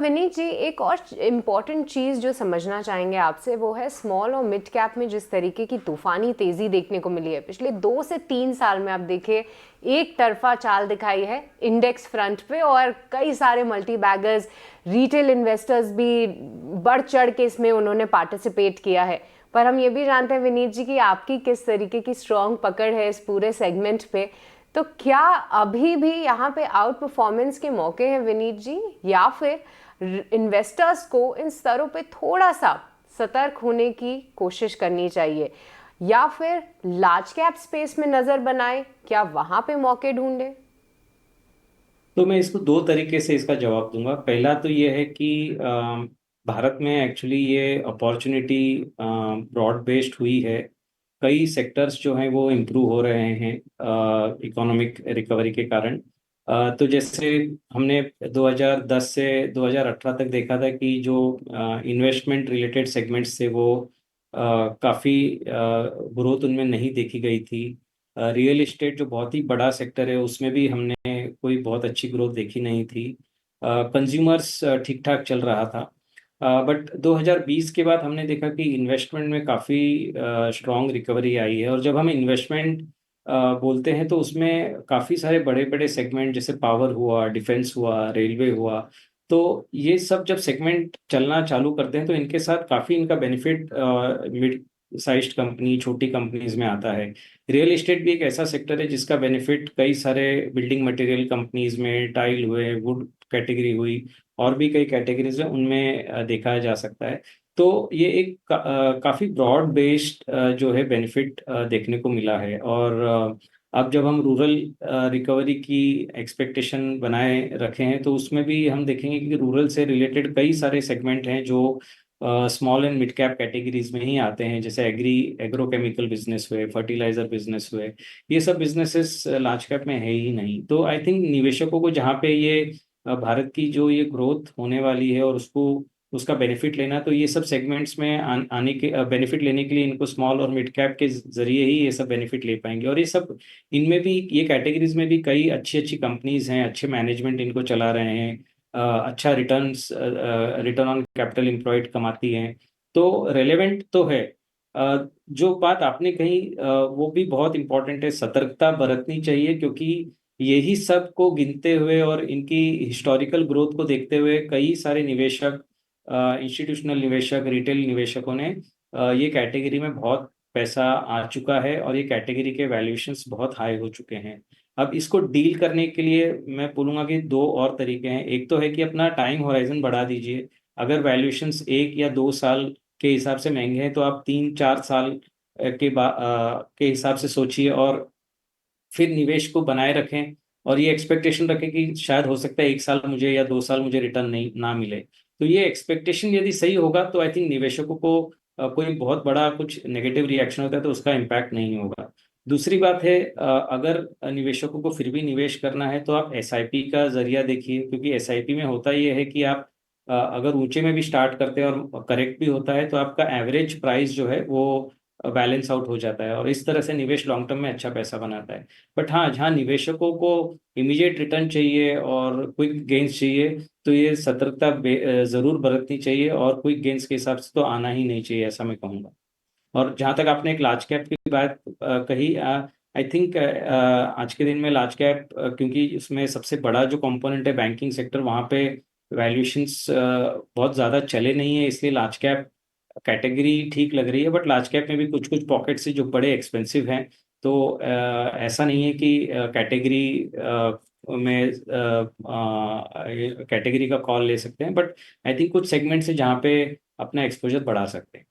विनीत जी, एक और इम्पॉर्टेंट चीज़ जो समझना चाहेंगे आपसे वो है स्मॉल और मिड कैप में जिस तरीके की तूफानी तेज़ी देखने को मिली है पिछले 2 से 3 साल में। आप देखिए, एक तरफा चाल दिखाई है इंडेक्स फ्रंट पे, और कई सारे मल्टी बैगर्स, रिटेल इन्वेस्टर्स भी बढ़ चढ़ के इसमें उन्होंने पार्टिसिपेट किया है। पर हम ये भी जानते हैं विनीत जी कि आपकी किस तरीके की स्ट्रॉन्ग पकड़ है इस पूरे सेगमेंट पे। तो क्या अभी भी यहाँ पे आउट परफॉर्मेंस के मौके हैं विनीत जी, या फिर इन्वेस्टर्स को इन स्तरों पे थोड़ा सा सतर्क होने की कोशिश करनी चाहिए, या फिर लार्ज कैप स्पेस में नजर बनाए, क्या वहां पे मौके ढूंढे? तो मैं इसको दो तरीके से इसका जवाब दूंगा। पहला तो ये है कि भारत में एक्चुअली ये अपॉर्चुनिटी ब्रॉड बेस्ड हुई है। कई सेक्टर्स जो हैं वो इम्प्रूव हो रहे हैं इकोनॉमिक रिकवरी के कारण। तो जैसे हमने 2010 से 2018 तक देखा था कि जो इन्वेस्टमेंट रिलेटेड सेगमेंट्स थे वो काफ़ी ग्रोथ उनमें नहीं देखी गई थी। रियल एस्टेट जो बहुत ही बड़ा सेक्टर है उसमें भी हमने कोई बहुत अच्छी ग्रोथ देखी नहीं थी। कंज्यूमर्स ठीक ठाक चल रहा था। बट 2020 के बाद हमने देखा कि इन्वेस्टमेंट में काफ़ी स्ट्रॉन्ग रिकवरी आई है। और जब हम इन्वेस्टमेंट बोलते हैं तो उसमें काफ़ी सारे बड़े बड़े सेगमेंट जैसे पावर हुआ, डिफेंस हुआ, रेलवे हुआ। तो ये सब जब सेगमेंट चलना चालू करते हैं तो इनके साथ काफ़ी इनका बेनिफिट मिड साइज्ड कंपनी, छोटी कंपनीज में आता है। रियल एस्टेट भी एक ऐसा सेक्टर है जिसका बेनिफिट कई सारे बिल्डिंग मटेरियल कंपनीज में, टाइल हुए, वुड कैटेगरी हुई, और भी कई कैटेगरीज है उनमें देखा जा सकता है। तो ये एक काफी ब्रॉड बेस्ड जो है बेनिफिट देखने को मिला है। और अब जब हम रूरल रिकवरी की एक्सपेक्टेशन बनाए रखे हैं तो उसमें भी हम देखेंगे कि रूरल से रिलेटेड कई सारे सेगमेंट हैं जो small and mid cap categories में ही आते हैं, जैसे एग्रोकेमिकल बिजनेस हुए, फर्टिलाइजर बिजनेस हुए। ये सब बिजनेसेस लार्ज कैप में है ही नहीं। तो आई थिंक निवेशकों को जहाँ पे ये भारत की जो ये ग्रोथ होने वाली है और उसको उसका बेनिफिट लेना, तो ये सब सेगमेंट्स में आने के बेनिफिट लेने के लिए इनको स्मॉल और मिड कैप के जरिए ही ये सब बेनिफिट ले पाएंगे। और ये सब इनमें भी, ये कैटेगरीज में भी कई अच्छी अच्छी कंपनीज हैं, अच्छे मैनेजमेंट इनको चला रहे हैं, अच्छा रिटर्न ऑन कैपिटल एम्प्लॉयड कमाती हैं। तो रेलेवेंट तो है। जो बात आपने कही वो भी बहुत इंपॉर्टेंट है, सतर्कता बरतनी चाहिए, क्योंकि यही सब को गिनते हुए और इनकी हिस्टोरिकल ग्रोथ को देखते हुए कई सारे निवेशक, इंस्टीट्यूशनल निवेशक, रिटेल निवेशकों ने ये कैटेगरी में बहुत पैसा आ चुका है और ये कैटेगरी के वैल्यूएशंस बहुत हाई हो चुके हैं। अब इसको डील करने के लिए मैं बोलूँगा कि दो और तरीके हैं। एक तो है कि अपना टाइम होराइजन बढ़ा दीजिए। अगर वैल्यूएशंस 1 या 2 साल के हिसाब से महंगे हैं तो आप 3-4 साल के हिसाब से सोचिए, और फिर निवेश को बनाए रखें। और ये एक्सपेक्टेशन रखें कि शायद हो सकता है 1 साल मुझे या 2 साल मुझे रिटर्न नहीं ना मिले। तो ये एक्सपेक्टेशन यदि सही होगा तो आई थिंक निवेशकों को कोई बहुत बड़ा कुछ नेगेटिव रिएक्शन होता है तो उसका इम्पैक्ट नहीं होगा। दूसरी बात है, अगर निवेशकों को फिर भी निवेश करना है तो आप एसआईपी का जरिया देखिए, क्योंकि एसआईपी में होता ये है कि आप अगर ऊंचे में भी स्टार्ट करते हैं और करेक्ट भी होता है तो आपका एवरेज प्राइस जो है वो बैलेंस आउट हो जाता है, और इस तरह से निवेश लॉन्ग टर्म में अच्छा पैसा बनाता है। बट हाँ, जहाँ निवेशकों को इमीडिएट रिटर्न चाहिए और क्विक गेन्स चाहिए, तो ये सतर्कता जरूर बरतनी चाहिए, और क्विक गेन्स के हिसाब से तो आना ही नहीं चाहिए, ऐसा मैं कहूँगा। और जहाँ तक आपने एक लार्ज कैप की बात कही, आई थिंक आज के दिन में लार्ज कैप, क्योंकि इसमें सबसे बड़ा जो कंपोनेंट है बैंकिंग सेक्टर, वहाँ पे वैल्यूएशंस बहुत ज़्यादा चले नहीं है, इसलिए लार्ज कैप कैटेगरी ठीक लग रही है। बट लार्ज कैप में भी कुछ कुछ पॉकेट्स है जो बड़े एक्सपेंसिव हैं। तो ऐसा नहीं है कि कैटेगरी में कैटेगरी का कॉल ले सकते हैं, बट आई थिंक कुछ सेगमेंट्स है जहाँ पे अपना एक्सपोजर बढ़ा सकते हैं।